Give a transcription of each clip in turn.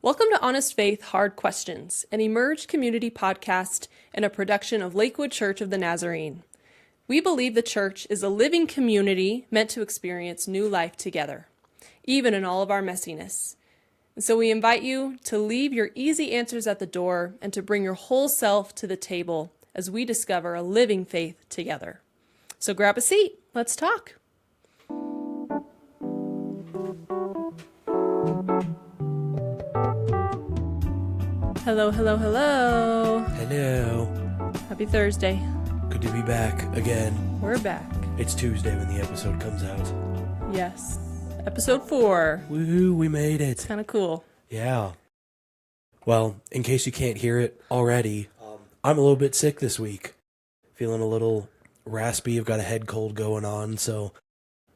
Welcome to Honest Faith, Hard Questions, an emerged community podcast and a production of Lakewood Church of the Nazarene. We believe the church is a living community meant to experience new life together, even in all of our messiness. And so we invite you to leave your easy answers at the door and to bring your whole self to the table as we discover a living faith together. So grab a seat. Let's talk. Hello, hello, hello. Hello. Happy Thursday. Good to be back again. We're back. It's Tuesday when the episode comes out. Yes. Episode 4. Woohoo, we made it. Kind of cool. Yeah. Well, in case you can't hear it already, I'm a little bit sick this week. Feeling a little raspy. I've got a head cold going on. So,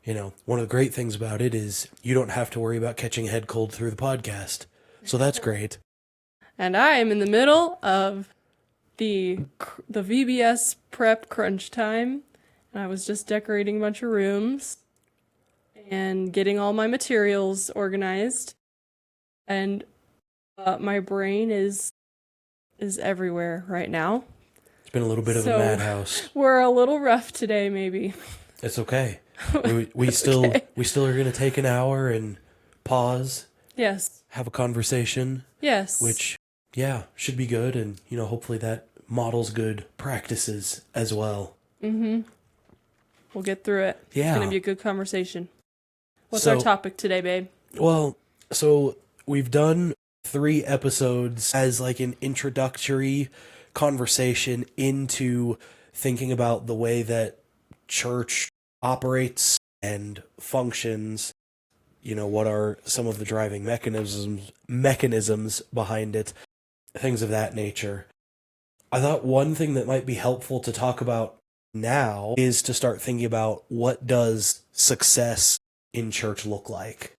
one of the great things about it is you don't have to worry about catching a head cold through the podcast. So that's great. And I am in the middle of the VBS prep crunch time. And I was just decorating a bunch of rooms and getting all my materials organized. And my brain is everywhere right now. It's been a little bit of a madhouse. We're a little rough today, maybe. It's okay. We still are going to take an hour and pause. Yes. Have a conversation. Yes. Which, should be good. And, hopefully that models good practices as well. Mm-hmm. We'll get through it. Yeah. It's going to be a good conversation. What's our topic today, babe? Well, so we've done 3 episodes as like an introductory conversation into thinking about the way that church operates and functions. What are some of the driving mechanisms behind it, things of that nature. I thought one thing that might be helpful to talk about now is to start thinking about what does success in church look like?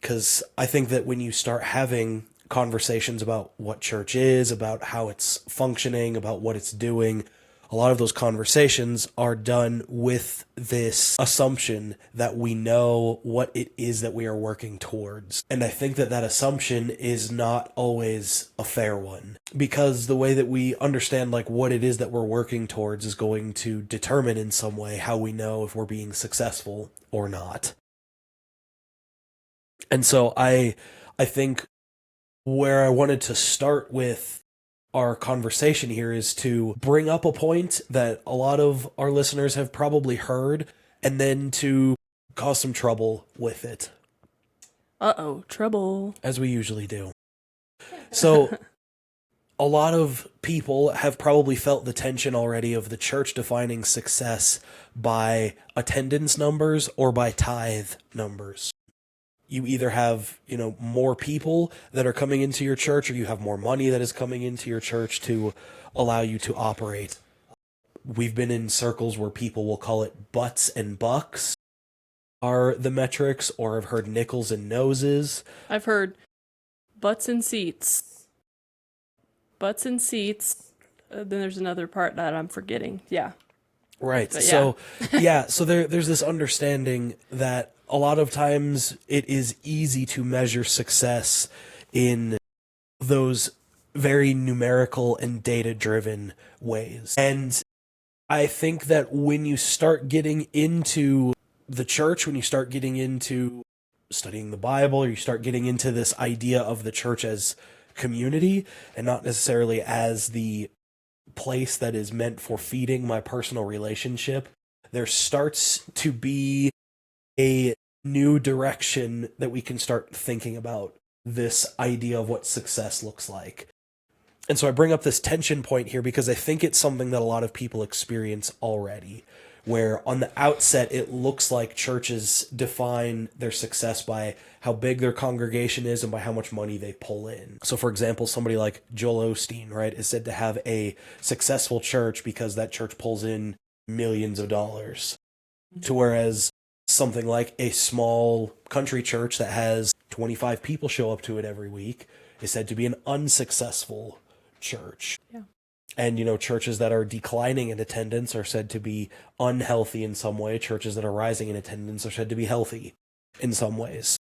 Because I think that when you start having conversations about what church is, about how it's functioning, about what it's doing, a lot of those conversations are done with this assumption that we know what it is that we are working towards. And I think that that assumption is not always a fair one, because the way that we understand like what it is that we're working towards is going to determine in some way how we know if we're being successful or not. And so I think where I wanted to start with our conversation here is to bring up a point that a lot of our listeners have probably heard, and then to cause some trouble with it. Uh-oh, trouble. As we usually do. So, a lot of people have probably felt the tension already of the church defining success by attendance numbers or by tithe numbers. You either have, more people that are coming into your church, or you have more money that is coming into your church to allow you to operate. We've been in circles where people will call it butts and bucks are the metrics, or I've heard nickels and noses. I've heard butts and seats. Butts and seats. Then there's another part that I'm forgetting. Yeah. Right. But so, so there's this understanding that a lot of times it is easy to measure success in those very numerical and data-driven ways. And I think that when you start getting into the church, when you start getting into studying the Bible, or you start getting into this idea of the church as community and not necessarily as the place that is meant for feeding my personal relationship, there starts to be a new direction that we can start thinking about this idea of what success looks like. And so I bring up this tension point here because I think it's something that a lot of people experience already, where on the outset it looks like churches define their success by how big their congregation is and by how much money they pull in. So for example, somebody like Joel Osteen, right, is said to have a successful church because that church pulls in millions of dollars. To whereas something like a small country church that has 25 people show up to it every week is said to be an unsuccessful church. Yeah. And, churches that are declining in attendance are said to be unhealthy in some way. Churches that are rising in attendance are said to be healthy in some ways.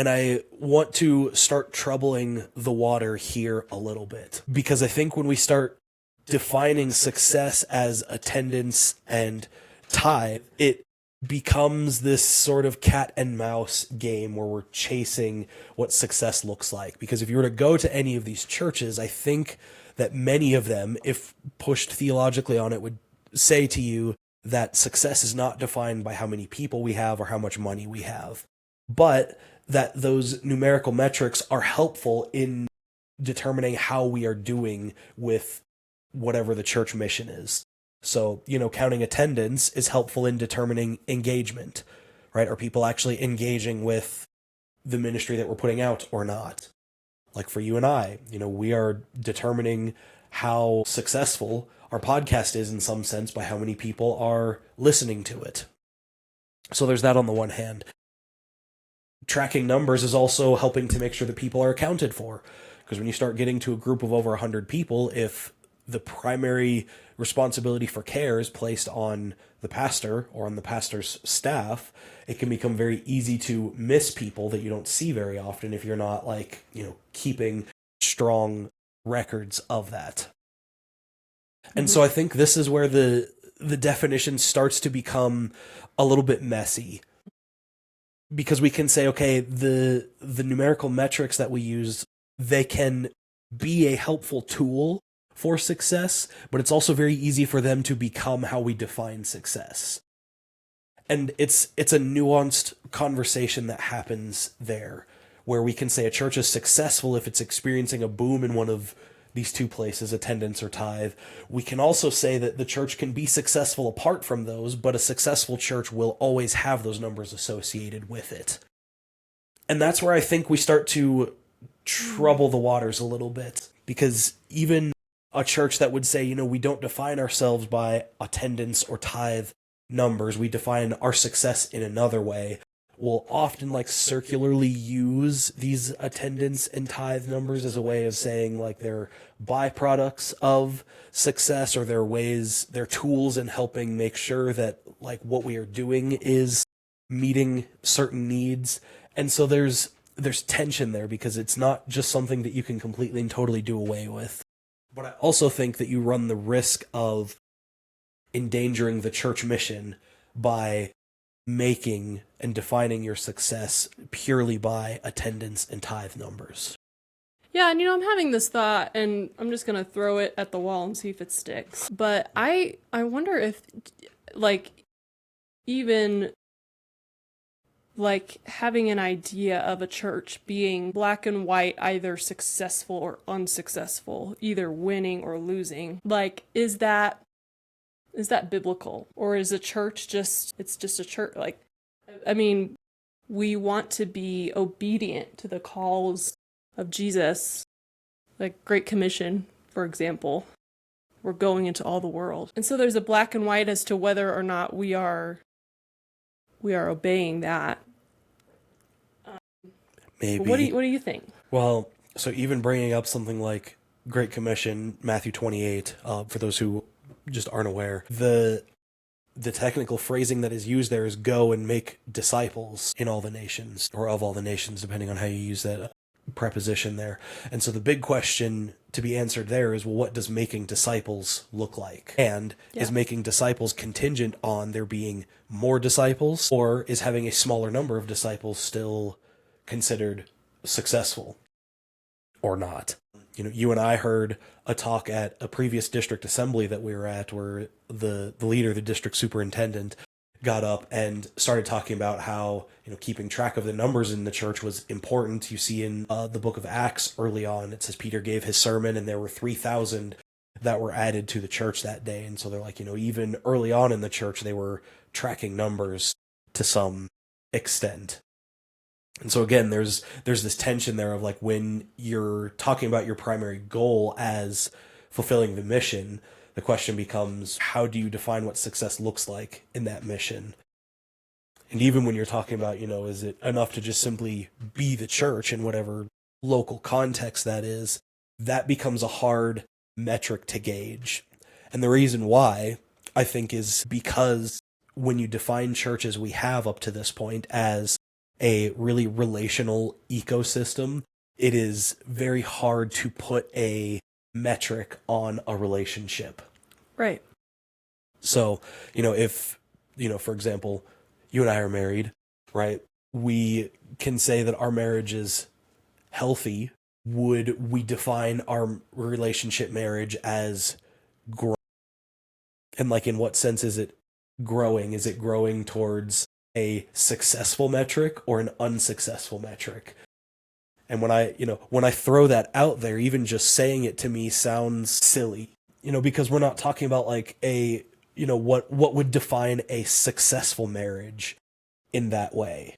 And I want to start troubling the water here a little bit, because I think when we start defining success as attendance and tithe, it becomes this sort of cat and mouse game where we're chasing what success looks like. Because if you were to go to any of these churches, I think that many of them, if pushed theologically on it, would say to you that success is not defined by how many people we have or how much money we have, but that those numerical metrics are helpful in determining how we are doing with whatever the church mission is. So, counting attendance is helpful in determining engagement, right? Are people actually engaging with the ministry that we're putting out or not? Like for you and I, we are determining how successful our podcast is in some sense by how many people are listening to it. So there's that on the one hand. Tracking numbers is also helping to make sure that people are accounted for. Because when you start getting to a group of over 100 people, if the primary responsibility for care is placed on the pastor or on the pastor's staff, it can become very easy to miss people that you don't see very often if you're not keeping strong records of that. And so I think this is where the definition starts to become a little bit messy, because we can say, okay, the numerical metrics that we use, they can be a helpful tool for success, but it's also very easy for them to become how we define success. And it's a nuanced conversation that happens there, where we can say a church is successful if it's experiencing a boom in one of these two places, attendance or tithe. We can also say that the church can be successful apart from those, but a successful church will always have those numbers associated with it. And that's where I think we start to trouble the waters a little bit, because even a church that would say, we don't define ourselves by attendance or tithe numbers, we define our success in another way, will often circularly use these attendance and tithe numbers as a way of saying they're byproducts of success, or they're tools in helping make sure that what we are doing is meeting certain needs. And so there's tension there, because it's not just something that you can completely and totally do away with. But I also think that you run the risk of endangering the church mission by making and defining your success purely by attendance and tithe numbers. Yeah, and I'm having this thought, and I'm just gonna throw it at the wall and see if it sticks. But I wonder if even having an idea of a church being black and white, either successful or unsuccessful, either winning or losing, is that biblical? Or is a church just a church? We want to be obedient to the calls of Jesus, Great Commission, for example. We're going into all the world. And so there's a black and white as to whether or not we are obeying that. Maybe. What do you think? Well, so even bringing up something like Great Commission, Matthew 28, for those who just aren't aware, the technical phrasing that is used there is go and make disciples in all the nations, or of all the nations, depending on how you use that preposition there. And so the big question to be answered there is, well, what does making disciples look like? And is making disciples contingent on there being more disciples, or is having a smaller number of disciples still considered successful or not? You and I heard a talk at a previous district assembly that we were at, where the leader, the district superintendent, got up and started talking about how keeping track of the numbers in the church was important. You see in the book of Acts early on, it says Peter gave his sermon and there were 3,000 that were added to the church that day. And so they're even early on in the church, they were tracking numbers to some extent. And so again, there's this tension there of when you're talking about your primary goal as fulfilling the mission, the question becomes, how do you define what success looks like in that mission? And even when you're talking about, is it enough to just simply be the church in whatever local context that is, that becomes a hard metric to gauge. And the reason why, I think, is because when you define church as we have up to this point as a really relational ecosystem, it is very hard to put a metric on a relationship. Right. So, if, for example, you and I are married, right? We can say that our marriage is healthy. Would we define our relationship marriage as growing? And like, in what sense is it growing? Is it growing towards a successful metric or an unsuccessful metric? And when I throw that out there, even just saying it to me sounds silly, because we're not talking about like what would define a successful marriage in that way,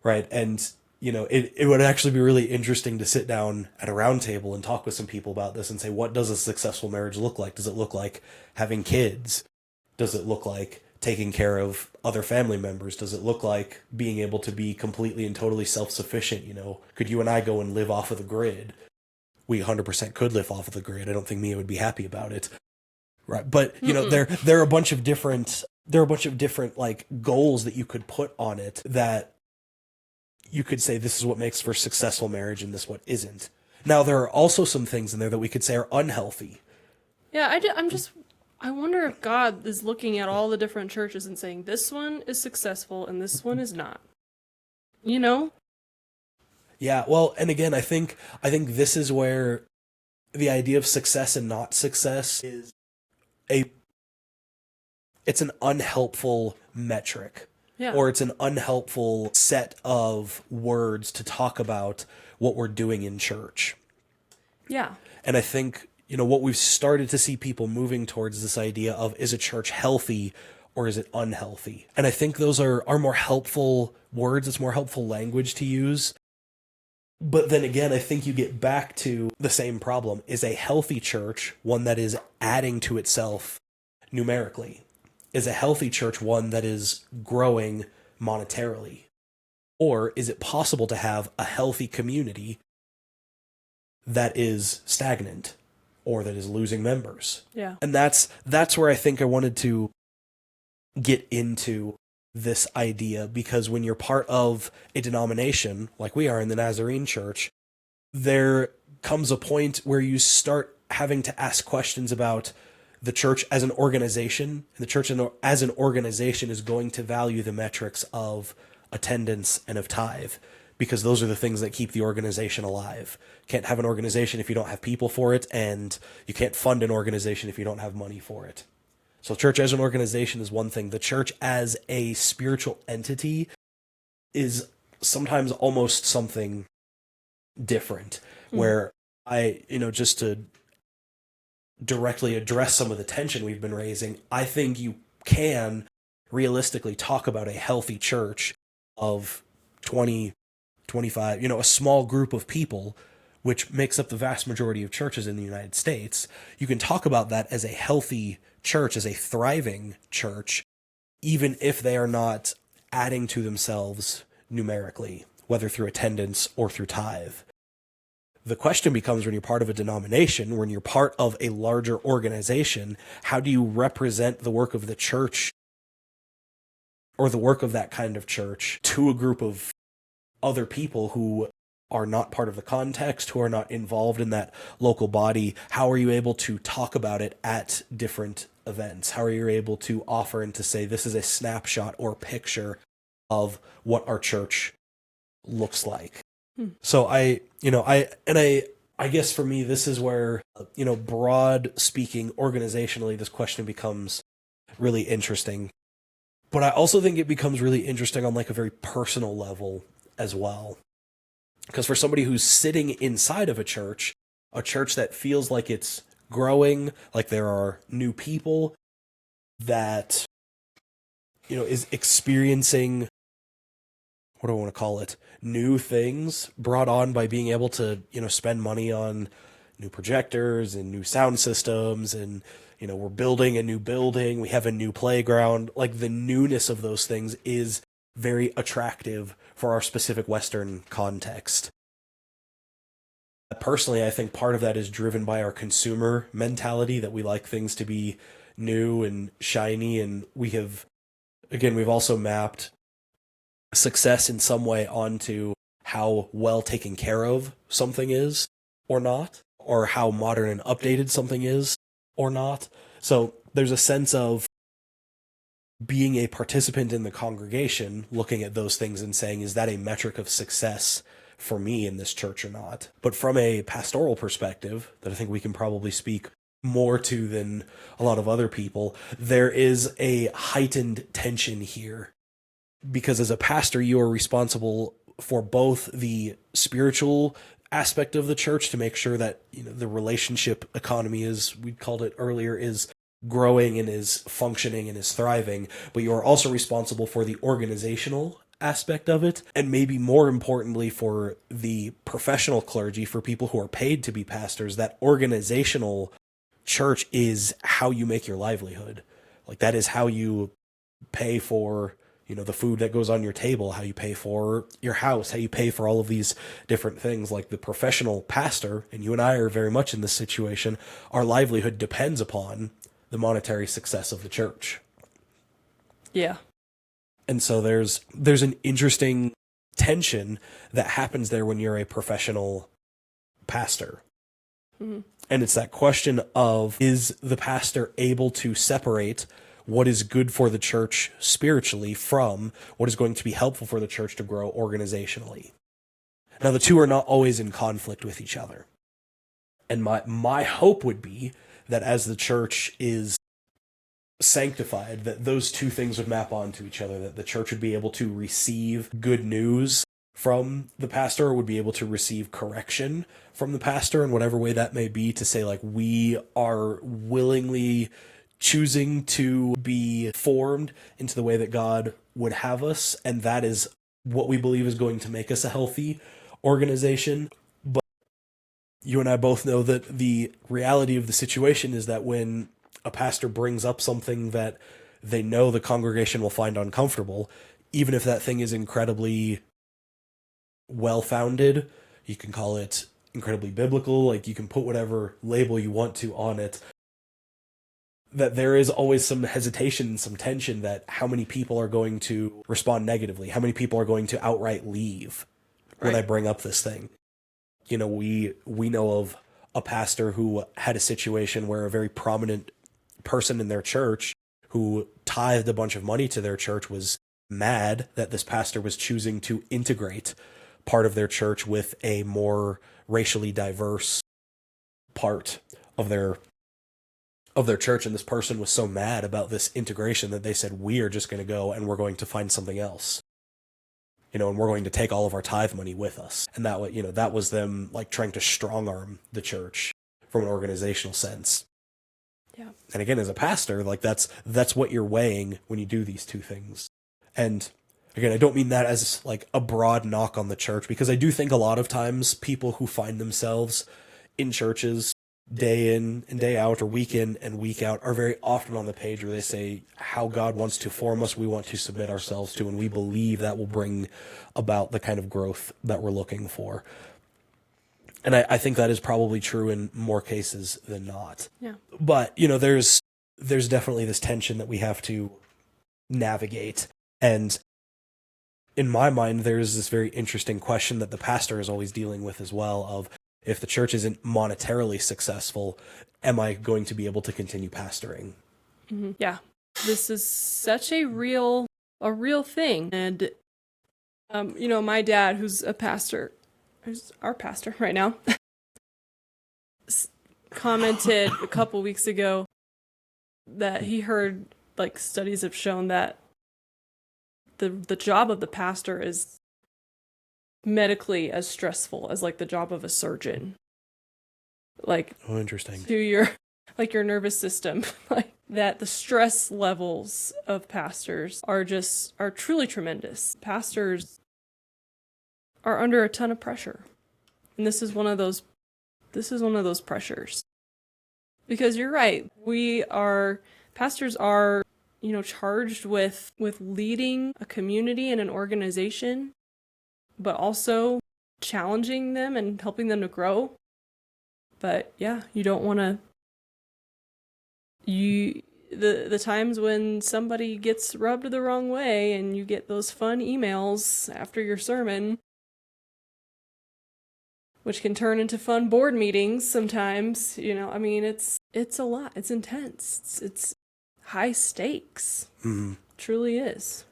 right? And it would actually be really interesting to sit down at a round table and talk with some people about this and say, what does a successful marriage look like? Does it look like having kids? Does it look like taking care of other family members? Does it look like being able to be completely and totally self-sufficient? Could you and I go and live off of the grid? We 100% could live off of the grid. I don't think Mia would be happy about it. Right. But, there are a bunch of different like goals that you could put on it that you could say this is what makes for a successful marriage and this what isn't. Now, there are also some things in there that we could say are unhealthy. Yeah, I wonder if God is looking at all the different churches and saying, this one is successful and this one is not. Yeah, well, and again, I think this is where the idea of success and not success is it's an unhelpful metric. Yeah. Or it's an unhelpful set of words to talk about what we're doing in church. Yeah. And I think, what we've started to see people moving towards this idea of, is a church healthy or is it unhealthy? And I think those are more helpful words. It's more helpful language to use. But then again, I think you get back to the same problem. Is a healthy church one that is adding to itself numerically? Is a healthy church one that is growing monetarily? Or is it possible to have a healthy community that is stagnant or that is losing members? Yeah. And that's where I think I wanted to get into this idea, because when you're part of a denomination like we are in the Nazarene Church, there comes a point where you start having to ask questions about the church as an organization, and the church as an organization is going to value the metrics of attendance and of tithe, because those are the things that keep the organization alive. Can't have an organization if you don't have people for it, and you can't fund an organization if you don't have money for it. So church as an organization is one thing. The church as a spiritual entity is sometimes almost something different, where just to directly address some of the tension we've been raising, I think you can realistically talk about a healthy church of 20, 25, a small group of people, which makes up the vast majority of churches in the United States. You can talk about that as a healthy church, as a thriving church, even if they are not adding to themselves numerically, whether through attendance or through tithe. The question becomes, when you're part of a denomination, when you're part of a larger organization, how do you represent the work of the church or the work of that kind of church to a group of other people who are not part of the context, who are not involved in that local body? How are you able to talk about it at different events? How are you able to offer and to say, this is a snapshot or picture of what our church looks like? So I guess for me, this is where, broad speaking, organizationally, this question becomes really interesting. But I also think it becomes really interesting on like a very personal level as well. Because for somebody who's sitting inside of a church that feels like it's growing, like there are new people, that, is experiencing, what do I want to call it, new things brought on by being able to, spend money on new projectors and new sound systems, and, we're building a new building, we have a new playground. Like, the newness of those things is very attractive for our specific Western context. Personally, I think part of that is driven by our consumer mentality, that we like things to be new and shiny, and we've also mapped success in some way onto how well taken care of something is or not, or how modern and updated something is or not. So there's a sense of being a participant in the congregation, looking at those things and saying, is that a metric of success for me in this church or not? But from a pastoral perspective, that I think we can probably speak more to than a lot of other people, there is a heightened tension here. Because as a pastor, you are responsible for both the spiritual aspect of the church to make sure that, you know, the relationship economy, as we called it earlier, is growing and is functioning and is thriving, but you are also responsible for the organizational aspect of it, and maybe more importantly for the professional clergy, for people who are paid to be pastors. That organizational church is how you make your livelihood. Like, that is how you pay for, you know, the food that goes on your table, how you pay for your house, how you pay for all of these different things. Like, the professional pastor, and you and I are very much in this situation, our livelihood depends upon the monetary success of the church. Yeah. And so there's an interesting tension that happens there when you're a professional pastor. Mm-hmm. And it's that question of, is the pastor able to separate what is good for the church spiritually from what is going to be helpful for the church to grow organizationally? Now, the two are not always in conflict with each other. And my hope would be that as the church is sanctified, that those two things would map onto each other, that the church would be able to receive good news from the pastor, or would be able to receive correction from the pastor in whatever way that may be, to say, like, we are willingly choosing to be formed into the way that God would have us, and that is what we believe is going to make us a healthy organization. But you and I both know that the reality of the situation is that when a pastor brings up something that they know the congregation will find uncomfortable, even if that thing is incredibly well-founded, you can call it incredibly biblical, like, you can put whatever label you want to on it, that there is always some hesitation and some tension that how many people are going to respond negatively, how many people are going to outright leave when I bring up this thing. You know, we know of a pastor who had a situation where a very prominent person in their church who tithed a bunch of money to their church was mad that this pastor was choosing to integrate part of their church with a more racially diverse part of their church. And this person was so mad about this integration that they said, we are just going to go and we're going to find something else, you know, and we're going to take all of our tithe money with us. And that, you know, that was them, like, trying to strong arm the church from an organizational sense. Yeah. And again, as a pastor, like, that's what you're weighing when you do these two things. And again, I don't mean that as like a broad knock on the church, because I do think a lot of times people who find themselves in churches day in and day out, or week in and week out, are very often on the page where they say how God wants to form us, we want to submit ourselves to, and we believe that will bring about the kind of growth that we're looking for. And I think that is probably true in more cases than not. Yeah. But, you know, there's definitely this tension that we have to navigate. And in my mind, there's this very interesting question that the pastor is always dealing with as well, of, if the church isn't monetarily successful, am I going to be able to continue pastoring? Mm-hmm. Yeah. This is such a real thing. And, you know, my dad, who's a pastor, who's our pastor right now, commented a couple weeks ago that he heard, like, studies have shown that the job of the pastor is medically as stressful as, like, the job of a surgeon. Like, oh, interesting. To your nervous system, like, that the stress levels of pastors are truly tremendous. Pastors are under a ton of pressure. And this is one of those pressures. Because you're right, pastors are, you know, charged with leading a community and an organization, but also challenging them and helping them to grow. But yeah, you don't want to, the times when somebody gets rubbed the wrong way and you get those fun emails after your sermon, which can turn into fun board meetings sometimes, I mean, it's a lot. It's intense. It's high stakes. Mhm. Truly is.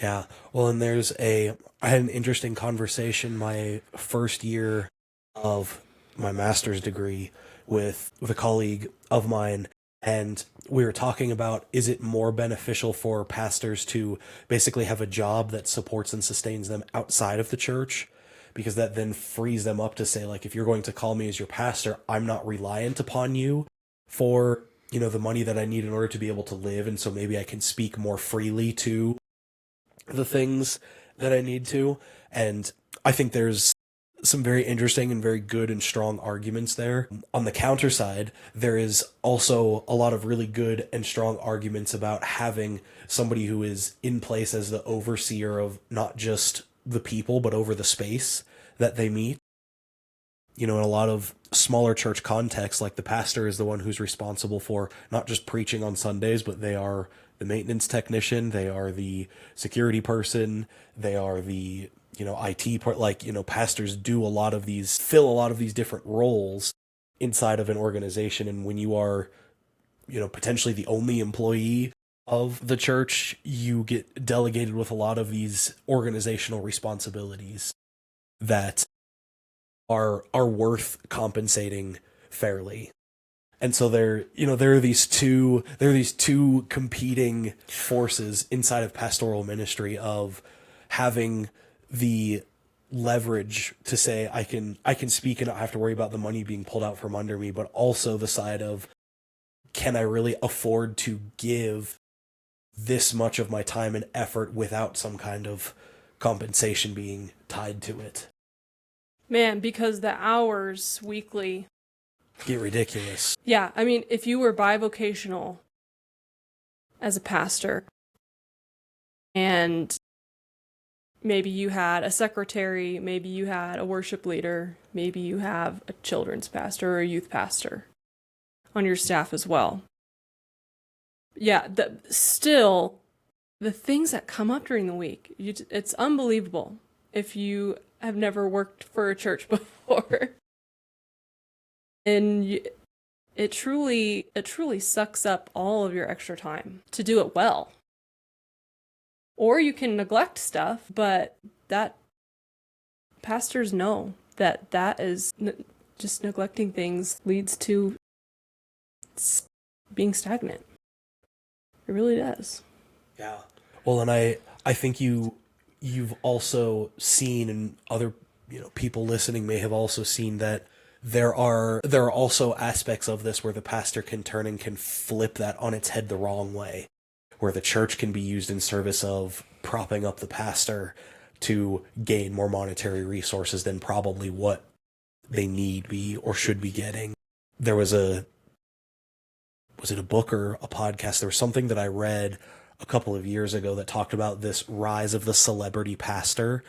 Yeah. Well, and I had an interesting conversation my first year of my master's degree with a colleague of mine, and we were talking about, is it more beneficial for pastors to basically have a job that supports and sustains them outside of the church? Because that then frees them up to say, like, if you're going to call me as your pastor, I'm not reliant upon you for, the money that I need in order to be able to live. And so maybe I can speak more freely to the things that I need to. And I think there's some very interesting and very good and strong arguments there. On the counter side, there is also a lot of really good and strong arguments about having somebody who is in place as the overseer of not just the people, but over the space that they meet. In a lot of smaller church contexts, like the pastor is the one who's responsible for not just preaching on Sundays, but they are the maintenance technician, they are the security person, they are the IT part. Pastors fill a lot of these different roles inside of an organization. And when you are, potentially the only employee of the church, you get delegated with a lot of these organizational responsibilities that are worth compensating fairly. And so there are these two competing forces inside of pastoral ministry of having the leverage to say I can speak and not have to worry about the money being pulled out from under me, but also the side of, can I really afford to give this much of my time and effort without some kind of compensation being tied to it? Man, because the hours weekly get ridiculous. Yeah, I mean, if you were bivocational as a pastor and maybe you had a secretary, maybe you had a worship leader, maybe you have a children's pastor or a youth pastor on your staff as well. Yeah, still, the things that come up during the week, it's unbelievable if you have never worked for a church before. And it truly sucks up all of your extra time to do it well. Or you can neglect stuff, but that pastors know that is just neglecting things leads to being stagnant. It really does. Yeah. Well, and I think you've also seen, and other people listening may have also seen, that there are also aspects of this where the pastor can turn and can flip that on its head the wrong way, where the church can be used in service of propping up the pastor to gain more monetary resources than probably what they need be or should be getting. There was it a book or a podcast? There was something that I read a couple of years ago that talked about this rise of the celebrity pastor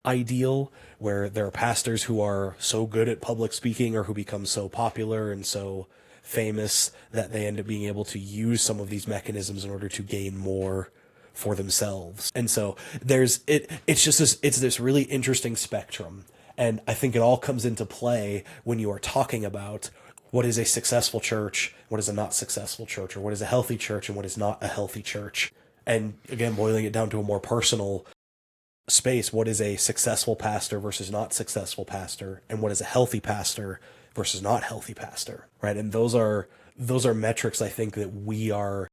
ideal, where there are pastors who are so good at public speaking or who become so popular and so famous that they end up being able to use some of these mechanisms in order to gain more for themselves. And so it's this really interesting spectrum. And I think it all comes into play when you are talking about what is a successful church, what is a not successful church, or what is a healthy church and what is not a healthy church. And again, boiling it down to a more personal space, what is a successful pastor versus not successful pastor, and what is a healthy pastor versus not healthy pastor, right? And those are metrics I think that we are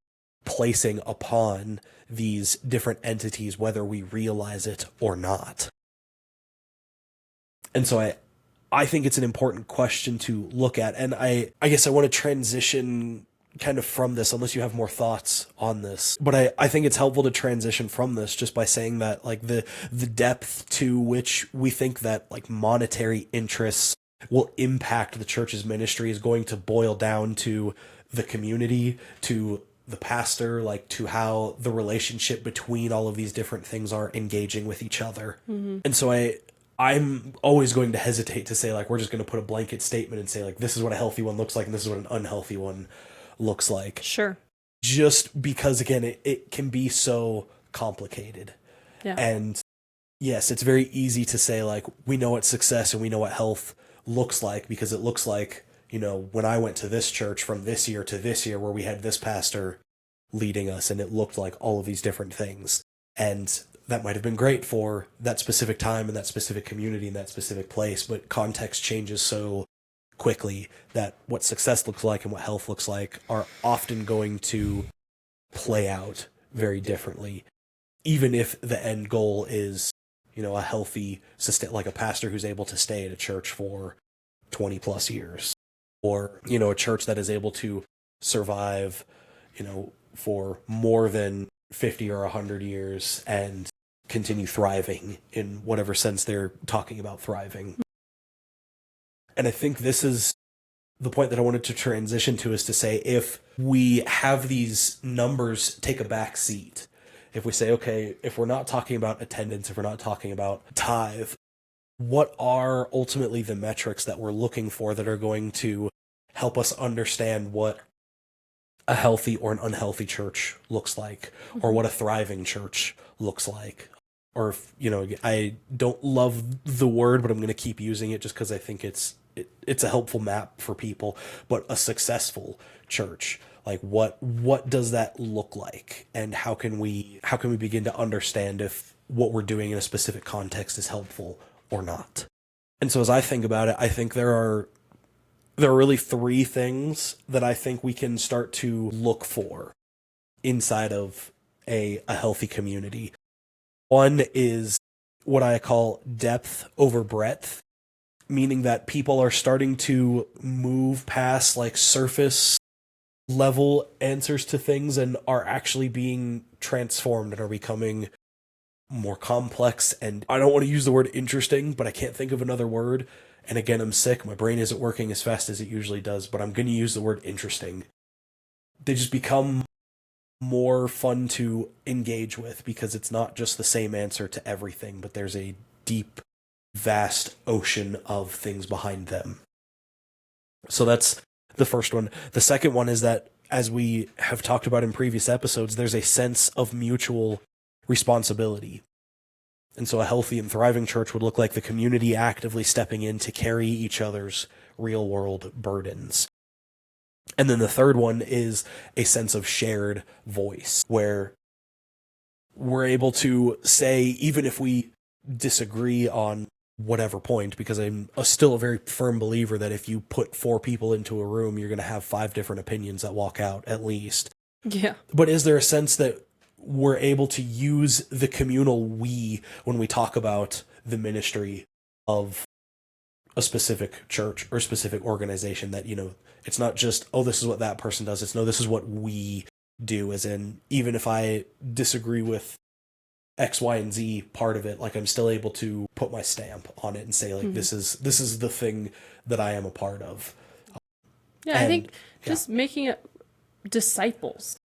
placing upon these different entities, whether we realize it or not. And so I think it's an important question to look at, and I guess I want to transition kind of from this, unless you have more thoughts on this. But I think it's helpful to transition from this just by saying that, like, the depth to which we think that, like, monetary interests will impact the church's ministry is going to boil down to the community, to the pastor, like, to how the relationship between all of these different things are engaging with each other. Mm-hmm. And so I'm always going to hesitate to say, like, we're just going to put a blanket statement and say, like, this is what a healthy one looks like and this is what an unhealthy one looks like. Sure. just because, again, it can be so complicated. Yeah. And yes, it's very easy to say, like, we know what success and we know what health looks like because it looks like, when I went to this church from this year to this year where we had this pastor leading us and it looked like all of these different things. And that might have been great for that specific time and that specific community and that specific place, but context changes so quickly that what success looks like and what health looks like are often going to play out very differently, even if the end goal is, a healthy, like a pastor who's able to stay at a church for 20 plus years, or, a church that is able to survive, for more than 50 or 100 years and continue thriving in whatever sense they're talking about thriving. And I think this is the point that I wanted to transition to, is to say, if we have these numbers take a back seat, if we say, okay, if we're not talking about attendance, if we're not talking about tithe, what are ultimately the metrics that we're looking for that are going to help us understand what a healthy or an unhealthy church looks like, or what a thriving church looks like? Or if, I don't love the word, but I'm going to keep using it just because I think it's a helpful map for people. But a successful church, like what does that look like, and how can we begin to understand if what we're doing in a specific context is helpful or not? And so as I think about it, I think there are really three things that I think we can start to look for inside of a healthy community. One is what I call depth over breadth, meaning that people are starting to move past like surface level answers to things and are actually being transformed and are becoming more complex. And I don't want to use the word interesting, but I can't think of another word. And again, I'm sick. My brain isn't working as fast as it usually does, but I'm going to use the word interesting. They just become more fun to engage with because it's not just the same answer to everything, but there's a deep, vast ocean of things behind them. So that's the first one. The second one is that, as we have talked about in previous episodes, there's a sense of mutual responsibility. And so a healthy and thriving church would look like the community actively stepping in to carry each other's real-world burdens. And then the third one is a sense of shared voice, where we're able to say, even if we disagree on whatever point, because I'm still a very firm believer that if you put 4 people into a room, you're going to have 5 different opinions that walk out, at least. Yeah. But is there a sense that we're able to use the communal we when we talk about the ministry of a specific church or specific organization, that, it's not just, oh, this is what that person does. It's no, this is what we do, as in, even if I disagree with X, Y, and Z part of it, like, I'm still able to put my stamp on it and say, like, this is the thing that I am a part of. Yeah, I think just making it disciples,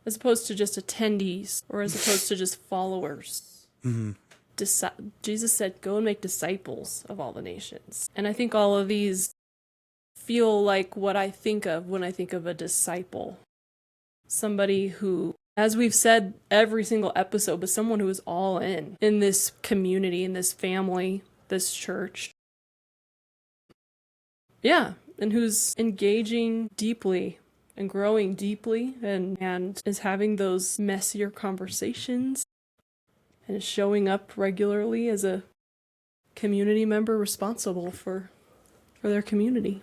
as opposed to just attendees, or as opposed to just followers. Mm-hmm. Jesus said, go and make disciples of all the nations. And I think all of these feel like what I think of when I think of a disciple. Somebody who, as we've said every single episode, but someone who is all in this community, in this family, this church. Yeah, and who's engaging deeply and growing deeply and is having those messier conversations and is showing up regularly as a community member responsible for their community.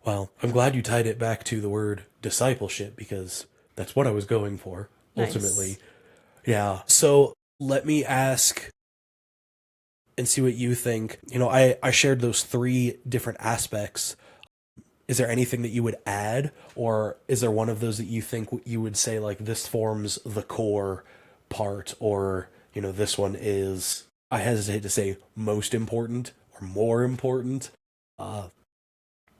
Well, I'm glad you tied it back to the word discipleship, because that's what I was going for, ultimately. Nice. Yeah. So let me ask and see what you think. I shared those 3 different aspects. Is there anything that you would add, or is there one of those that you think you would say, like, this forms the core part, or, this one is, I hesitate to say most important or more important.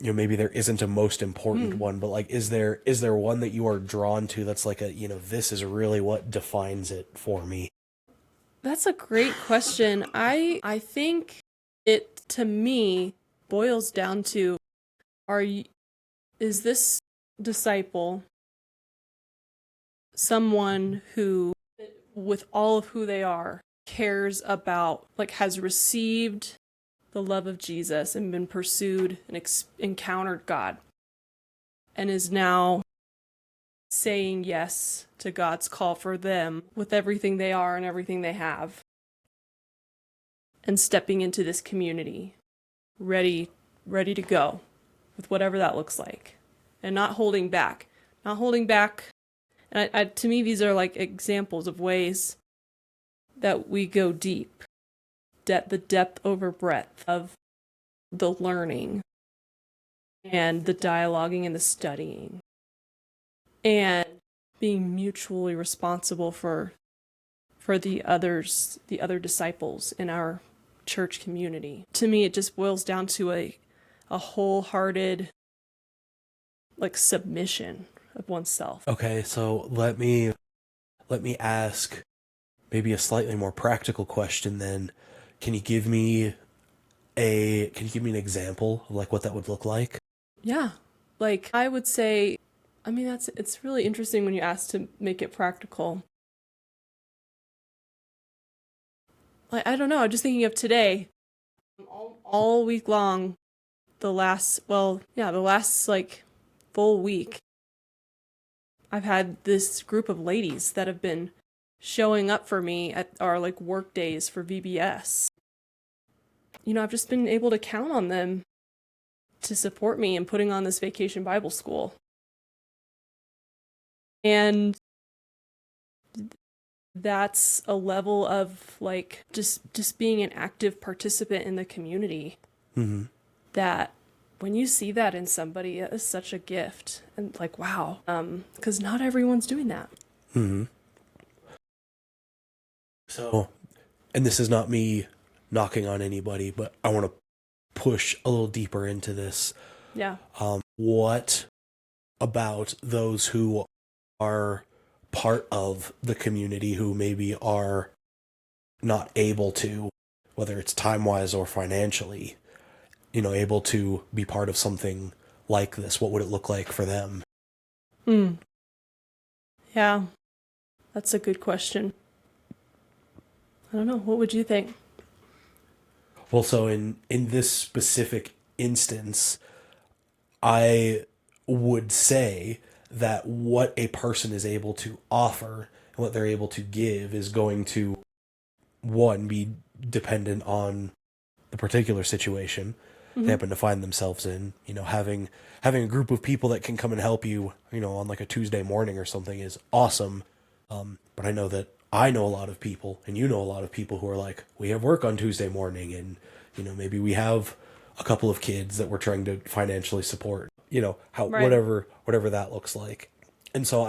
Maybe there isn't a most important one, but, like, is there one that you are drawn to that's like this is really what defines it for me? That's a great question. I think it, to me, boils down to, is this disciple someone who, with all of who they are, cares about, like, has received the love of Jesus and been pursued and encountered God, and is now saying yes to God's call for them with everything they are and everything they have, and stepping into this community ready to go with whatever that looks like, and not holding back. And to me, these are like examples of ways that we go deep, the depth over breadth of the learning and the dialoguing and the studying, and being mutually responsible for the other disciples in our church community. To me, it just boils down to a wholehearted, like, submission of oneself. Okay, so let me ask maybe a slightly more practical question then. Can you give me an example of like what that would look like? Yeah. Like, I would say, I mean, it's really interesting when you ask to make it practical. Like, I don't know, I'm just thinking of today. All week long, the last like full week, I've had this group of ladies that have been showing up for me at our like work days for VBS. You know, I've just been able to count on them to support me in putting on this vacation Bible school. And that's a level of like just being an active participant in the community. Mm-hmm. That when you see that in somebody, it is such a gift. And like, wow, because not everyone's doing that. Mm-hmm. So, and this is not me knocking on anybody, but I want to push a little deeper into this. Yeah. What about those who are part of the community who maybe are not able to, whether it's time-wise or financially, able to be part of something like this? What would it look like for them? Yeah, that's a good question. I don't know. What would you think? Well, so in this specific instance, I would say that what a person is able to offer and what they're able to give is going to, one, be dependent on the particular situation they happen to find themselves in. Having a group of people that can come and help you, on like a Tuesday morning or something is awesome. But I know that I know a lot of people, and a lot of people who are like, we have work on Tuesday morning, and maybe we have a couple of kids that we're trying to financially support. Right. Whatever that looks like. And so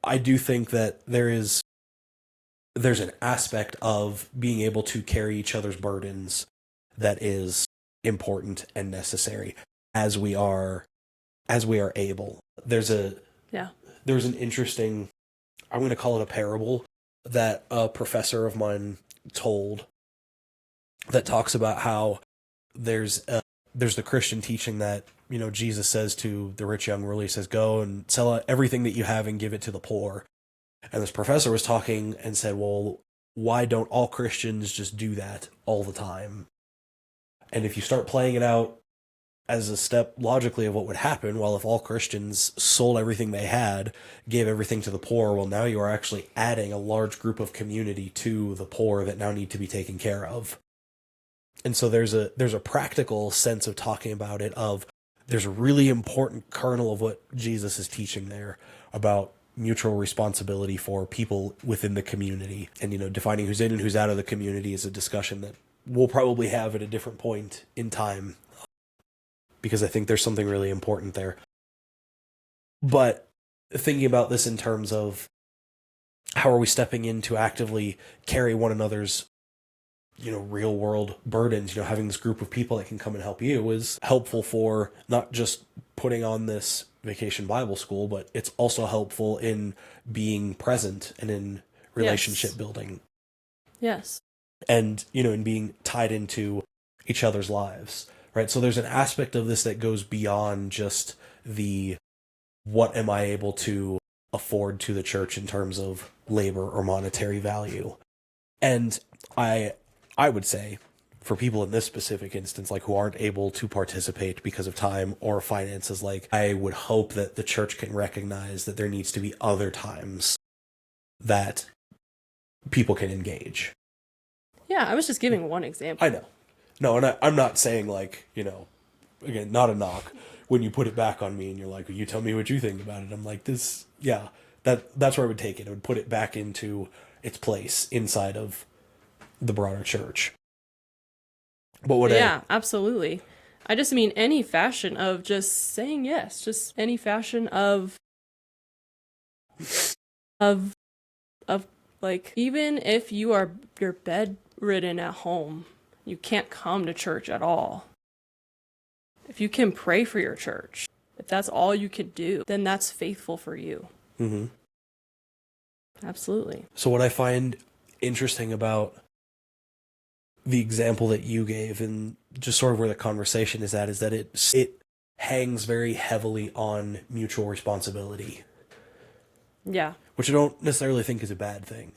I do think that there's an aspect of being able to carry each other's burdens that is important and necessary as we are able. There's an interesting, I'm going to call it a parable, that a professor of mine told, that talks about how there's the Christian teaching that, Jesus says to the rich young ruler, he says, go and sell everything that you have and give it to the poor. And this professor was talking and said, well, why don't all Christians just do that all the time? And if you start playing it out as a step logically of what would happen, well, if all Christians sold everything they had, gave everything to the poor, well, now you are actually adding a large group of community to the poor that now need to be taken care of. And so there's a practical sense of talking about it, of there's a really important kernel of what Jesus is teaching there about mutual responsibility for people within the community. And, defining who's in and who's out of the community is a discussion that we'll probably have at a different point in time, because I think there's something really important there. But thinking about this in terms of how are we stepping in to actively carry one another's, real world burdens, having this group of people that can come and help you is helpful for not just putting on this vacation Bible school, but it's also helpful in being present and in relationship building. Yes. And, in being tied into each other's lives, right? So there's an aspect of this that goes beyond just the what am I able to afford to the church in terms of labor or monetary value? And I would say for people in this specific instance, like who aren't able to participate because of time or finances, like I would hope that the church can recognize that there needs to be other times that people can engage. Yeah, I was just giving one example. I know. No, and I'm not saying like, again, not a knock. When you put it back on me and you're like, you tell me what you think about it. I'm like, that's where I would take it. I would put it back into its place inside of the broader church. But absolutely. I just mean any fashion of just saying yes, just any fashion of like, even if you're bedridden at home, you can't come to church at all. If you can pray for your church, if that's all you could do, then that's faithful for you. Mm-hmm. Absolutely. So what I find interesting about the example that you gave and just sort of where the conversation is at is that it hangs very heavily on mutual responsibility. Yeah. Which I don't necessarily think is a bad thing,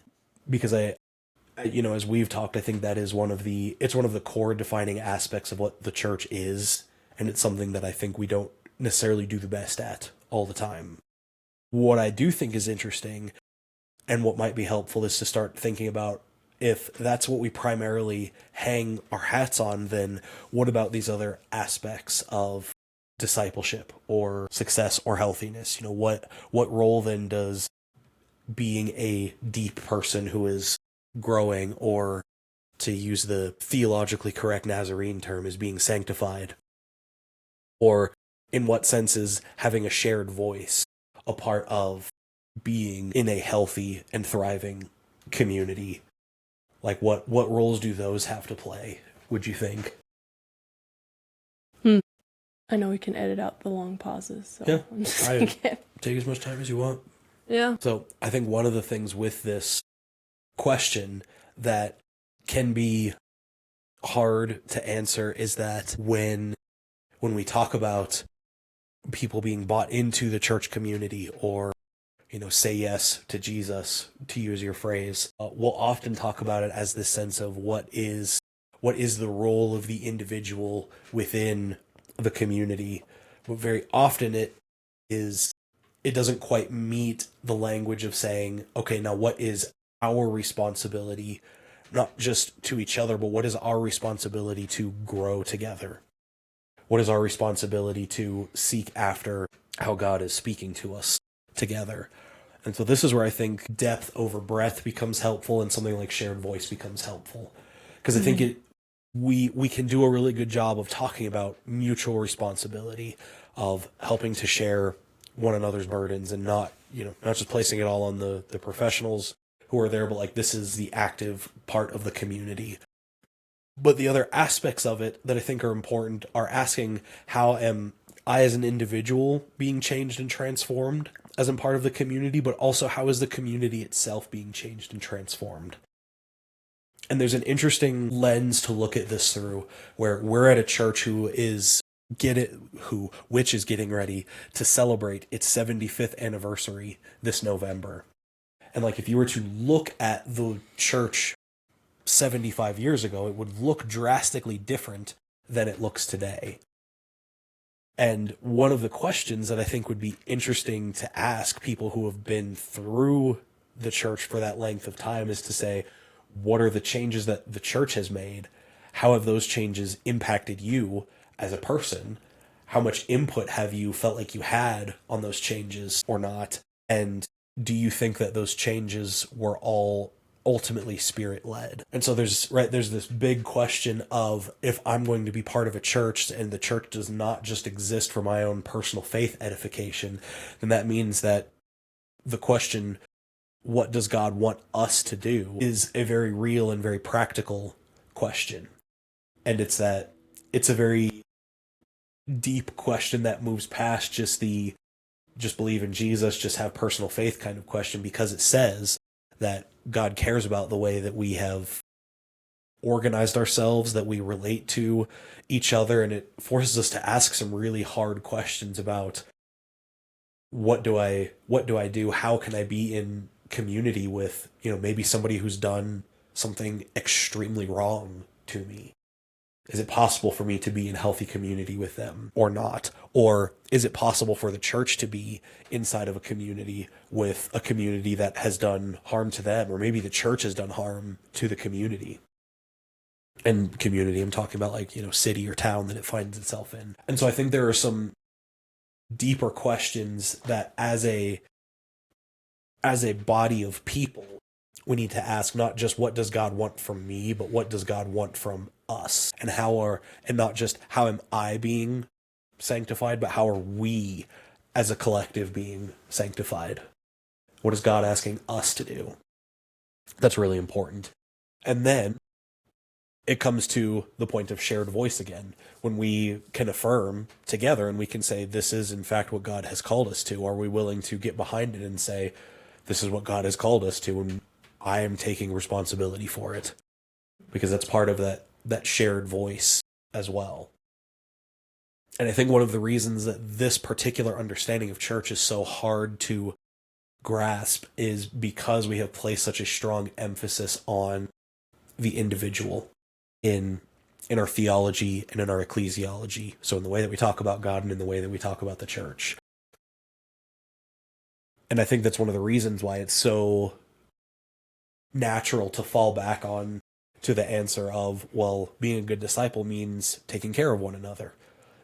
because as we've talked, I think that is one of the core defining aspects of what the church is, and it's something that I think we don't necessarily do the best at all the time. What I do think is interesting and what might be helpful is to start thinking about, if that's what we primarily hang our hats on, then what about these other aspects of discipleship or success or healthiness? What role then does being a deep person who is growing, or to use the theologically correct Nazarene term, is being sanctified? Or in what sense is having a shared voice a part of being in a healthy and thriving community? Like what roles do those have to play, would you think? I know we can edit out the long pauses. So Yeah, I'm just take as much time as you want. Yeah. So I think one of the things with this question that can be hard to answer is that when we talk about people being bought into the church community, or say yes to Jesus, to use your phrase, we'll often talk about it as this sense of what is the role of the individual within the community. But very often it doesn't quite meet the language of saying, okay, now what is our responsibility, not just to each other, but what is our responsibility to grow together? What is our responsibility to seek after how God is speaking to us together? And so this is where I think depth over breadth becomes helpful, and something like shared voice becomes helpful. Because I think we can do a really good job of talking about mutual responsibility, of helping to share one another's burdens, and not just placing it all on the professionals who are there, but like this is the active part of the community. But the other aspects of it that I think are important are asking, how am I as an individual being changed and transformed as a part of the community, but also how is the community itself being changed and transformed? And there's an interesting lens to look at this through, where we're at a church which is getting ready to celebrate its 75th anniversary this November. And like, if you were to look at the church 75 years ago, it would look drastically different than it looks today. And one of the questions that I think would be interesting to ask people who have been through the church for that length of time is to say, what are the changes that the church has made? How have those changes impacted you as a person? How much input have you felt like you had on those changes or not? And do you think that those changes were all ultimately spirit-led? And so there's this big question of, if I'm going to be part of a church and the church does not just exist for my own personal faith edification, then that means that the question, what does God want us to do, is a very real and very practical question. And it's a very deep question that moves past just believe in Jesus, just have personal faith kind of question, because it says that God cares about the way that we have organized ourselves, that we relate to each other, and it forces us to ask some really hard questions about what do I do? How can I be in community with, maybe somebody who's done something extremely wrong to me? Is it possible for me to be in healthy community with them or not? Or is it possible for the church to be inside of a community with a community that has done harm to them? Or maybe the church has done harm to the community. And community, I'm talking about like, city or town that it finds itself in. And so I think there are some deeper questions that as a body of people, we need to ask, not just what does God want from me, but what does God want from us? And not just how am I being sanctified, but how are we as a collective being sanctified? What is God asking us to do? That's really important. And then it comes to the point of shared voice again, when we can affirm together and we can say, this is in fact what God has called us to. Are we willing to get behind it and say, this is what God has called us to, and I am taking responsibility for it? Because that's part of that shared voice as well. And I think one of the reasons that this particular understanding of church is so hard to grasp is because we have placed such a strong emphasis on the individual in our theology and in our ecclesiology. So in the way that we talk about God and in the way that we talk about the church. And I think that's one of the reasons why it's so natural to fall back on to the answer of, well, being a good disciple means taking care of one another.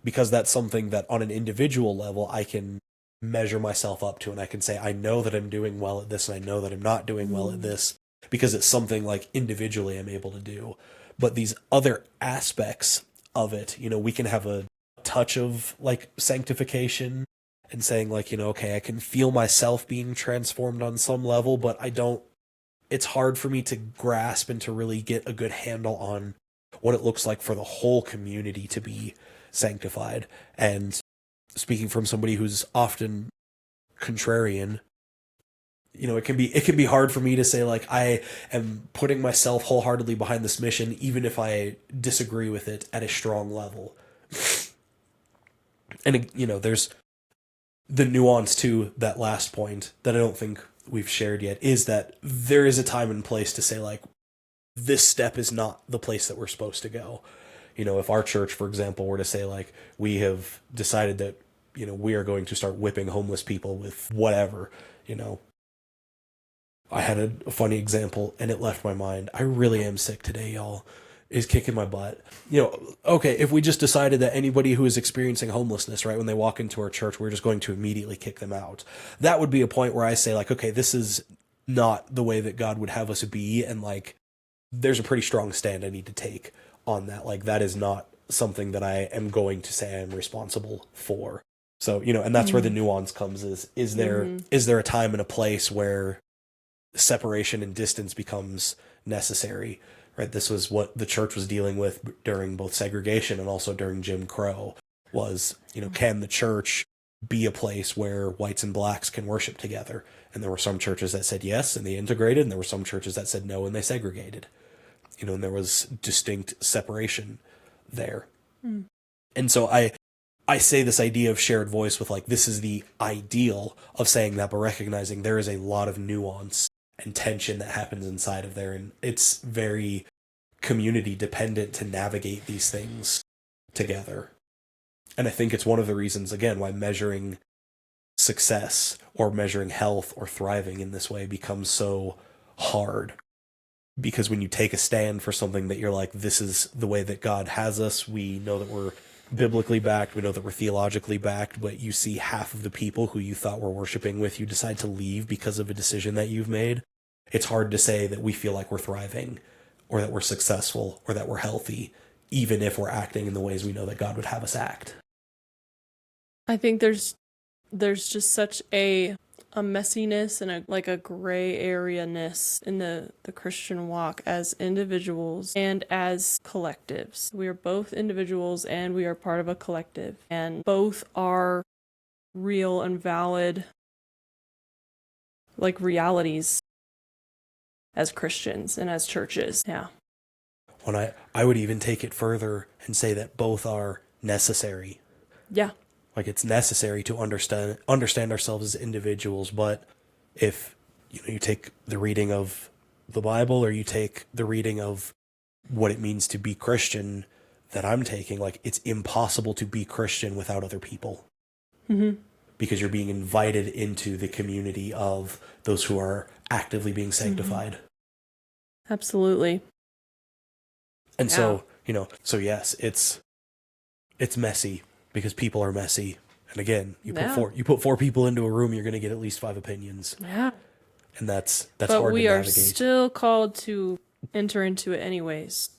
Because that's something that on an individual level I can measure myself up to, and I can say, I know that I'm doing well at this and I know that I'm not doing well at this, because it's something like individually I'm able to do. But these other aspects of it, we can have a touch of like sanctification and saying like, okay, I can feel myself being transformed on some level, but it's hard for me to grasp and to really get a good handle on what it looks like for the whole community to be sanctified. And speaking from somebody who's often contrarian, it can be hard for me to say like I am putting myself wholeheartedly behind this mission, even if I disagree with it at a strong level. And there's the nuance to that last point that I don't think we've shared yet, is that there is a time and place to say like, this step is not the place that we're supposed to go. If our church, for example, were to say like, we have decided that, we are going to start whipping homeless people with whatever, I had a funny example and it left my mind. I really am sick today, y'all. Is kicking my butt. Okay, if we just decided that anybody who is experiencing homelessness, right, when they walk into our church, we're just going to immediately kick them out. That would be a point where I say like, okay, this is not the way that God would have us be, and like, there's a pretty strong stand I need to take on that. Like, that is not something that I am going to say I'm responsible for. So, and that's where the nuance comes is there a time and a place where separation and distance becomes necessary, right? This was what the church was dealing with during both segregation and also during Jim Crow was, can the church be a place where whites and blacks can worship together? And there were some churches that said yes and they integrated, and there were some churches that said no and they segregated. And there was distinct separation there. And so I say this idea of shared voice with like, this is the ideal of saying that, but recognizing there is a lot of nuance and tension that happens inside of there. And it's very community dependent to navigate these things together. And I think it's one of the reasons, again, why measuring success or measuring health or thriving in this way becomes so hard. Because when you take a stand for something that you're like, this is the way that God has us, we know that we're biblically backed, we know that we're theologically backed, but you see half of the people who you thought were worshiping with you decide to leave because of a decision that you've made, it's hard to say that we feel like we're thriving or that we're successful or that we're healthy, even if we're acting in the ways we know that God would have us act. I think there's just such a messiness and a gray area-ness in the Christian walk as individuals and as collectives. We are both individuals and we are part of a collective, and both are real and valid like realities as Christians and as churches. Yeah. When I would even take it further and say that both are necessary. Yeah. Like, it's necessary to understand ourselves as individuals, but if you take the reading of the Bible, or you take the reading of what it means to be Christian that I'm taking, like, it's impossible to be Christian without other people. Mm-hmm. Because you're being invited into the community of those who are actively being sanctified. Mm-hmm. Absolutely. And so yes, it's messy because people are messy. And again, you put four people into a room, you're going to get at least 5 opinions. Yeah. And that's but hard to navigate. But we are still called to enter into it anyways.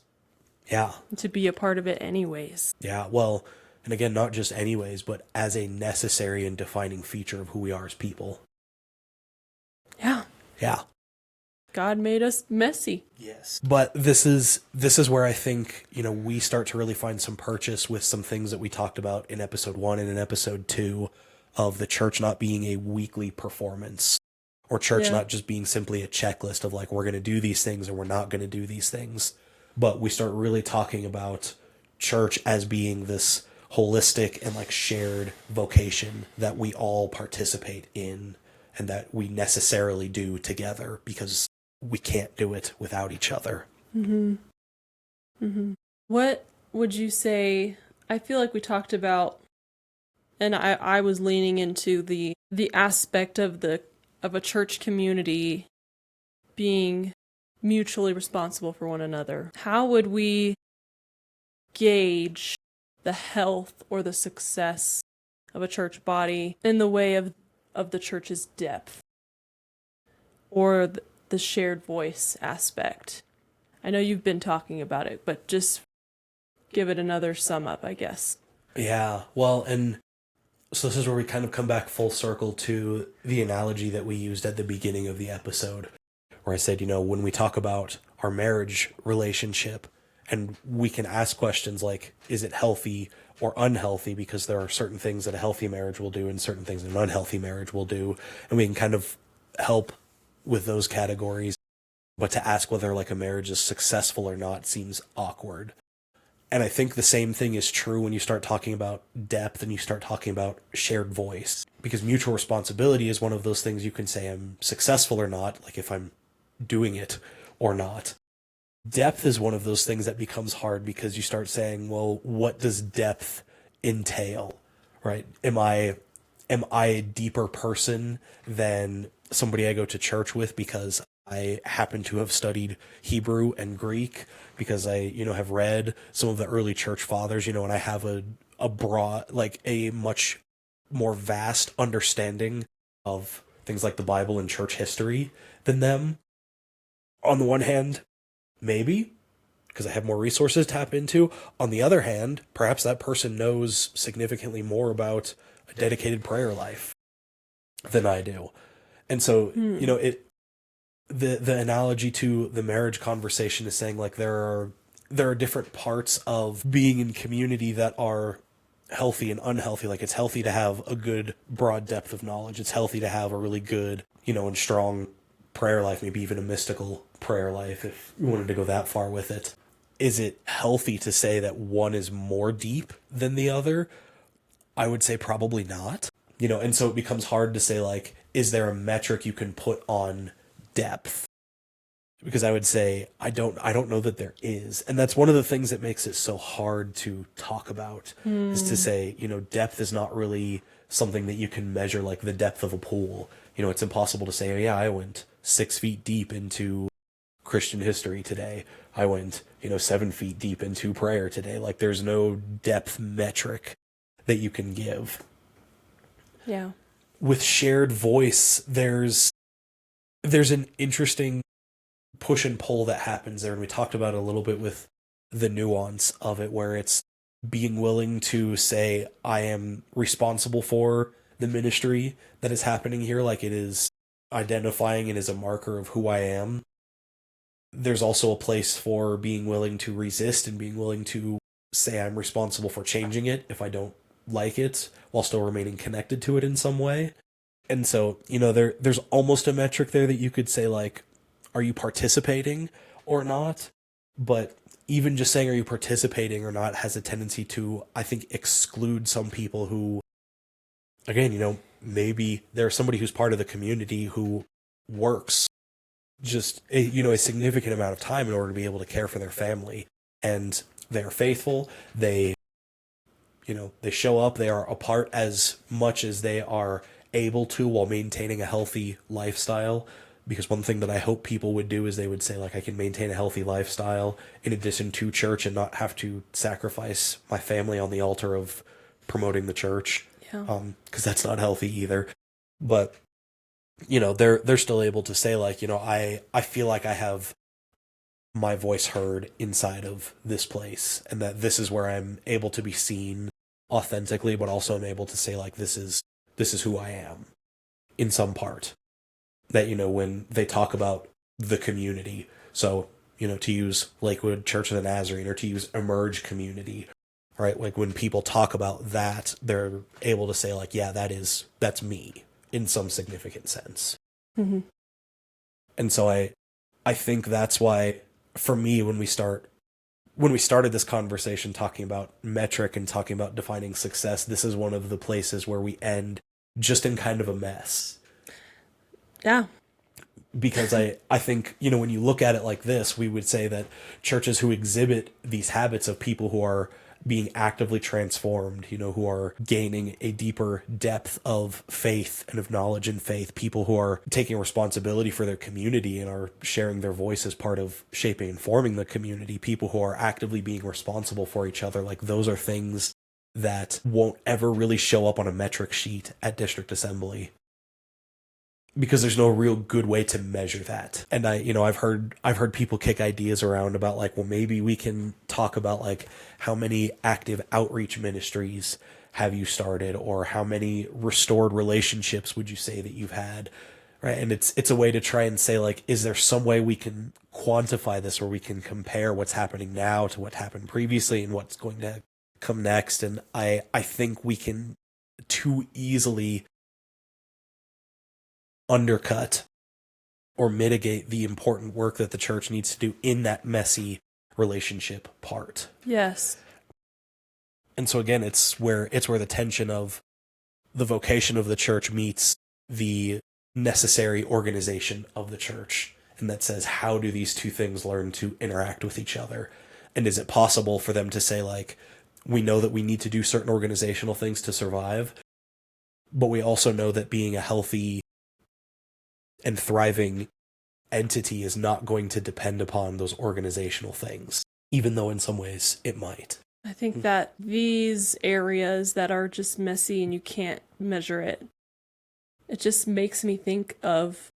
Yeah. To be a part of it anyways. Yeah, well, and again, not just anyways, but as a necessary and defining feature of who we are as people. Yeah. Yeah. God made us messy. Yes. But this is where I think, we start to really find some purchase with some things that we talked about in episode 1 and in episode 2 of the church not being a weekly performance, or church not just being simply a checklist of like, we're going to do these things or we're not going to do these things. But we start really talking about church as being this holistic and like shared vocation that we all participate in and that we necessarily do together because we can't do it without each other. Mm-hmm. Mm-hmm. What would you say? I feel like we talked about, and I was leaning into the aspect of a church community being mutually responsible for one another. How would we gauge the health or the success of a church body in the way of the church's depth or the shared voice aspect? I know you've been talking about it, but just give it another sum up, I guess. Yeah, well, and so this is where we kind of come back full circle to the analogy that we used at the beginning of the episode, where I said, when we talk about our marriage relationship, and we can ask questions like, is it healthy or unhealthy? Because there are certain things that a healthy marriage will do and certain things that an unhealthy marriage will do. And we can kind of help with those categories. But to ask whether like a marriage is successful or not seems awkward. And I think the same thing is true when you start talking about depth and you start talking about shared voice. Because mutual responsibility is one of those things you can say I'm successful or not, like if I'm doing it or not. Depth is one of those things that becomes hard because you start saying, well, what does depth entail, right? Am I a deeper person than somebody I go to church with because I happen to have studied Hebrew and Greek, because I, have read some of the early church fathers, and I have a broad, like a much more vast understanding of things like the Bible and church history than them. On the one hand, maybe, because I have more resources to tap into. On the other hand, perhaps that person knows significantly more about a dedicated prayer life than I do. And so, the analogy to the marriage conversation is saying like there are different parts of being in community that are healthy and unhealthy. Like it's healthy to have a good broad depth of knowledge. It's healthy to have a really good, and strong prayer life, maybe even a mystical prayer life if you wanted to go that far with it. Is it healthy to say that one is more deep than the other? I would say probably not. And so it becomes hard to say like, is there a metric you can put on depth? Because I would say I don't know that there is. And that's one of the things that makes it so hard to talk about, is to say, depth is not really something that you can measure like the depth of a pool. It's impossible to say, oh yeah, I went 6 feet deep into Christian history today. I went, 7 feet deep into prayer today. Like there's no depth metric that you can give. Yeah. With shared voice, there's an interesting push and pull that happens there. And we talked about it a little bit with the nuance of it, where it's being willing to say, I am responsible for the ministry that is happening here. Like it is identifying it as a marker of who I am. There's also a place for being willing to resist and being willing to say I'm responsible for changing it if I don't like it, while still remaining connected to it in some way. And so, there's almost a metric there that you could say, like, are you participating or not? But even just saying, are you participating or not, has a tendency to, I think, exclude some people who again, maybe there's somebody who's part of the community who works just a significant amount of time in order to be able to care for their family, and they're faithful. They show up, they are apart as much as they are able to while maintaining a healthy lifestyle. Because one thing that I hope people would do is they would say, like, I can maintain a healthy lifestyle in addition to church and not have to sacrifice my family on the altar of promoting the church. Yeah. Because that's not healthy either. But, they're still able to say, like, I feel like I have my voice heard inside of this place, and that this is where I'm able to be seen authentically, but also I'm able to say, like, this is who I am in some part. That, when they talk about the community, so, to use Lakewood Church of the Nazarene, or to use Emerge Community, right? Like, when people talk about that, they're able to say, like, yeah, that's me in some significant sense. Mm-hmm. And so I think that's why, for me, when we started this conversation talking about metric and talking about defining success, this is one of the places where we end just in kind of a mess. Yeah. Because I think, when you look at it like this, we would say that churches who exhibit these habits of people who are being actively transformed, who are gaining a deeper depth of faith and of knowledge in faith, people who are taking responsibility for their community and are sharing their voice as part of shaping and forming the community, people who are actively being responsible for each other, like, those are things that won't ever really show up on a metric sheet at district assembly, because there's no real good way to measure that. And I've heard people kick ideas around about, like, well, maybe we can talk about, like, how many active outreach ministries have you started, or how many restored relationships would you say that you've had, right? And it's a way to try and say, like, is there some way we can quantify this, where we can compare what's happening now to what happened previously and what's going to come next? And I think we can too easily undercut or mitigate the important work that the church needs to do in that messy relationship part. Yes. And so again, it's where the tension of the vocation of the church meets the necessary organization of the church. And that says, how do these two things learn to interact with each other? And is it possible for them to say, like, we know that we need to do certain organizational things to survive, but we also know that being a healthy and thriving entity is not going to depend upon those organizational things, even though in some ways it might. I think that these areas that are just messy and you can't measure it, it just makes me think of,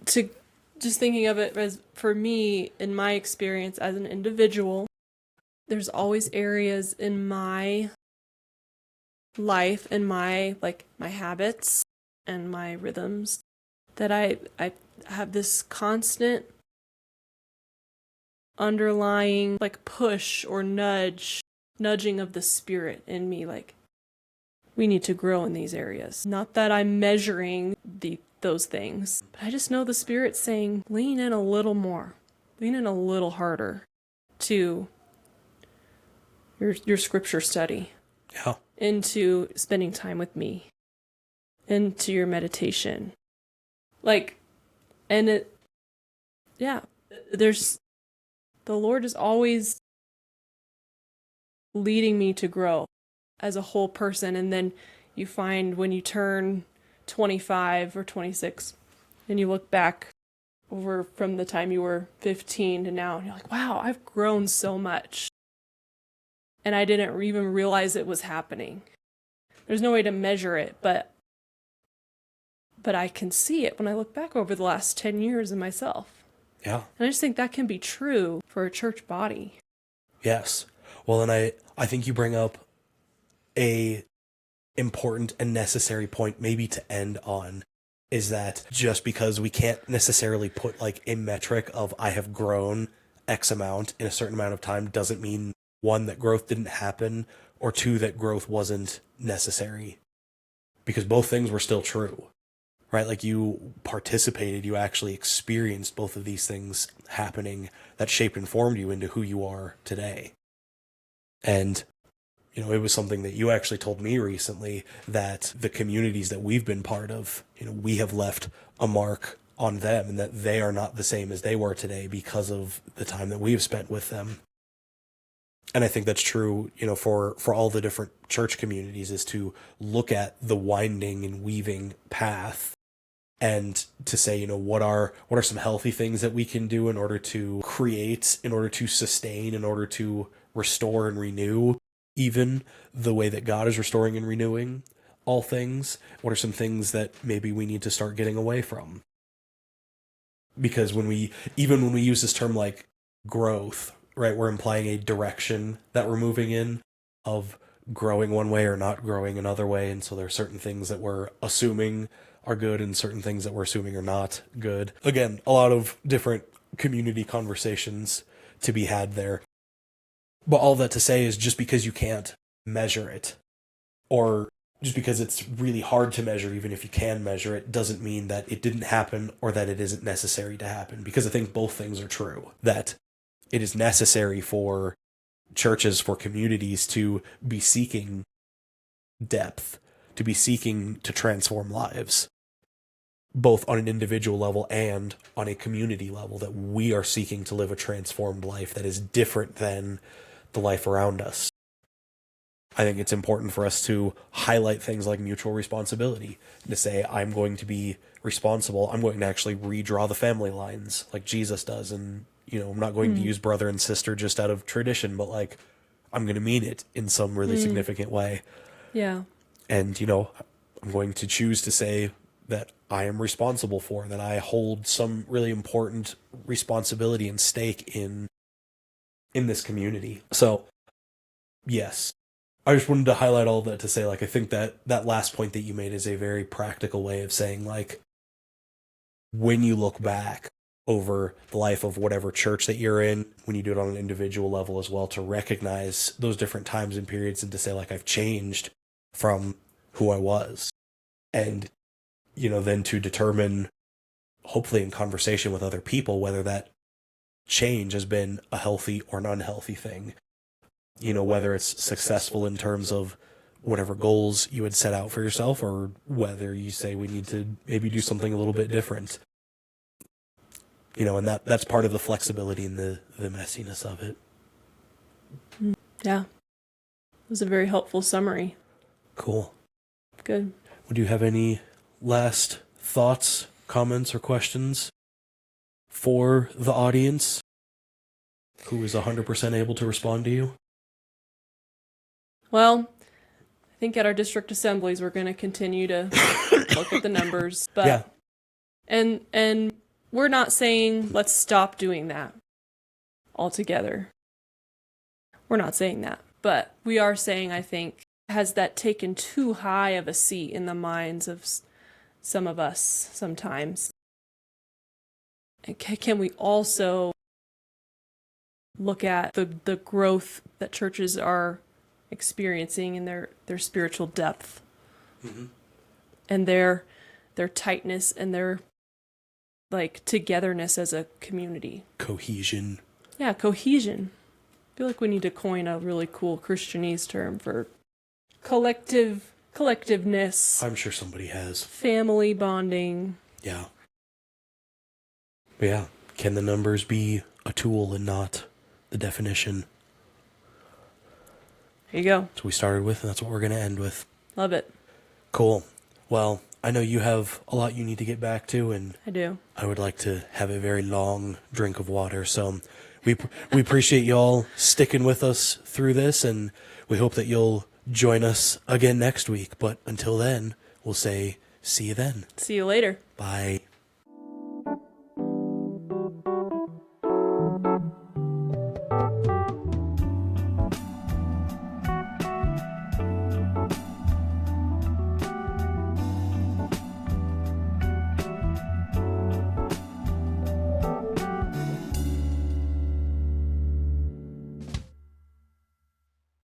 just thinking of it as, for me, in my experience as an individual, there's always areas in my life and my habits and my rhythms that I have this constant underlying, like, push or nudging of the Spirit in me, like, we need to grow in these areas. Not that I'm measuring those things, but I just know the Spirit's saying, lean in a little more, lean in a little harder to your scripture study, into spending time with me, into your meditation, the Lord is always leading me to grow as a whole person. And then you find when you turn 25 or 26 and you look back over from the time you were 15 to now, and you're like, wow, I've grown so much. And I didn't even realize it was happening. There's no way to measure it, but I can see it when I look back over the last 10 years of myself. Yeah. And I just think that can be true for a church body. Yes. Well, and I think you bring up a important and necessary point maybe to end on, is that just because we can't necessarily put, like, a metric of I have grown X amount in a certain amount of time doesn't mean, one, that growth didn't happen, or two, that growth wasn't necessary. Because both things were still true. Right? Like, you participated, you actually experienced both of these things happening that shaped and formed you into who you are today. And, it was something that you actually told me recently, that the communities that we've been part of, we have left a mark on them, and that they are not the same as they were today because of the time that we've spent with them. And I think that's true, for all the different church communities, is to look at the winding and weaving path and to say, what are some healthy things that we can do in order to create, in order to sustain, in order to restore and renew, even the way that God is restoring and renewing all things. What are some things that maybe we need to start getting away from? Because when we use this term like growth, right, we're implying a direction that we're moving in, of growing one way or not growing another way. And so there are certain things that we're assuming are good and certain things that we're assuming are not good. Again, a lot of different community conversations to be had there. But all that to say is, just because you can't measure it, or just because it's really hard to measure, even if you can measure it, doesn't mean that it didn't happen or that it isn't necessary to happen. Because I think both things are true. That it is necessary for churches, for communities to be seeking depth, to be seeking to transform lives, both on an individual level and on a community level, that we are seeking to live a transformed life that is different than the life around us. I think it's important for us to highlight things like mutual responsibility, to say, I'm going to be responsible. I'm going to actually redraw the family lines like Jesus does. And, I'm not going to use brother and sister just out of tradition, but like, I'm going to mean it in some really significant way. Yeah. And, I'm going to choose to say that I am responsible for, that I hold some really important responsibility and stake in this community. So, yes. I just wanted to highlight all that to say, like, I think that last point that you made is a very practical way of saying, like, when you look back over the life of whatever church that you're in, when you do it on an individual level as well, to recognize those different times and periods and to say, like, I've changed from who I was. And, then to determine, hopefully in conversation with other people, whether that change has been a healthy or an unhealthy thing. Whether it's successful in terms of whatever goals you had set out for yourself, or whether you say we need to maybe do something a little bit different. And that's part of the flexibility and the messiness of it. Yeah. It was a very helpful summary. Cool. Good. Would you have any last thoughts, comments, or questions for the audience who is 100% able to respond to you? Well, I think at our district assemblies, we're going to continue to look at the numbers. But yeah. And we're not saying let's stop doing that altogether. We're not saying that. But we are saying, I think, has that taken too high of a seat in the minds of some of us sometimes? And can we also look at the growth that churches are experiencing in their spiritual depth, and their tightness and their togetherness as a community? Cohesion. Yeah, cohesion. I feel like we need to coin a really cool Christianese term for collectiveness. I'm sure somebody has. Family bonding. Yeah. But yeah, can the numbers be a tool and not the definition? There you go. That's what we started with, and that's what we're going to end with. Love it. Cool. Well, I know you have a lot you need to get back to, and I do. I would like to have a very long drink of water. So we appreciate y'all sticking with us through this, and we hope that you'll join us again next week. But until then, we'll say see you then. See you later. Bye.